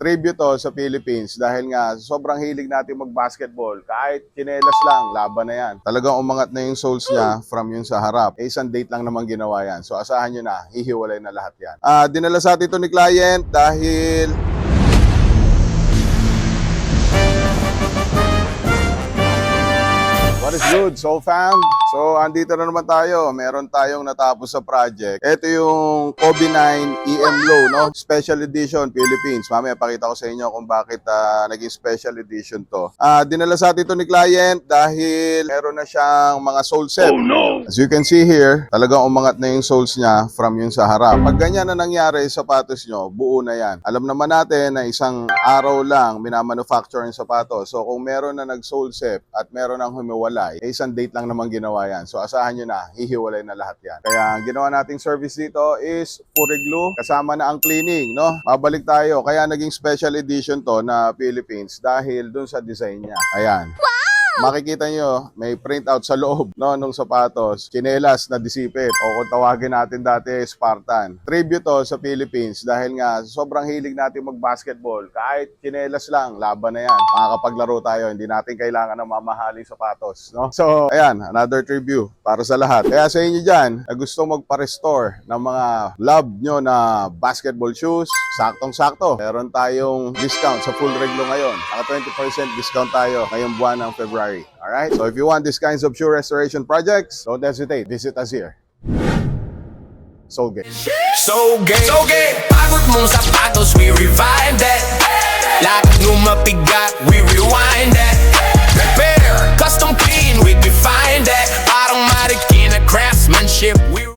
Tribute to sa Philippines dahil nga sobrang hilig natin mag-basketball. Kahit chinelas lang, laban na yan. Talagang umangat na yung souls niya from yung sa harap. Isang date lang naman ginawa yan. So asahan nyo na, hihiwalay na lahat yan. Dinala sa atin ito ni client dahil what is good, Soul Fam? So, andito na naman tayo. Meron tayong natapos sa project. Ito yung Kobe 9 EM Low, no? Special Edition Philippines. Mamaya pakita ko sa inyo kung bakit naging special edition to. Dinala sa atin ito ni client dahil meron na siyang mga soul set. Oh no! As you can see here, talagang umangat na yung soles niya from yung sa harap. Pag ganyan na nangyari sa sapatos nyo, buo na yan. Alam naman natin na isang araw lang minamanufacture yung sapatos. So, kung meron na nag-sole set at meron nang humiwalay, isang date lang naman ginawa yan. So asahan nyo na, hihiwalay na lahat yan. Kaya ang ginawa nating service dito is Pure Glue, kasama na ang cleaning, no? Mabalik tayo. Kaya naging special edition to na Philippines dahil dun sa design niya. Ayan. Makikita nyo, may printout sa loob, no, nung sapatos. Chinelas na disipit o kung tawagin natin dati Spartan. Tribute to sa Philippines dahil nga sobrang hilig natin mag-basketball. Kahit chinelas lang, laban na yan. Makakapaglaro tayo, hindi natin kailangan ng mamahaling sapatos, no? So, ayan, another tribute para sa lahat. Kaya sa inyo dyan, na gusto magpa-restore ng mga love nyo na basketball shoes, saktong-sakto. Meron tayong discount sa full reglo ngayon. Naka 20% discount tayo ngayong buwan ng February. Alright? So if you want these kinds of shoe restoration projects, don't hesitate. Visit us here. Soulgate. Soulgate, pagod mong sapatos, we revive that. Lahat ng mapigat, we rewind that. Repair, custom clean, we define that. Automatic in a craftsmanship, we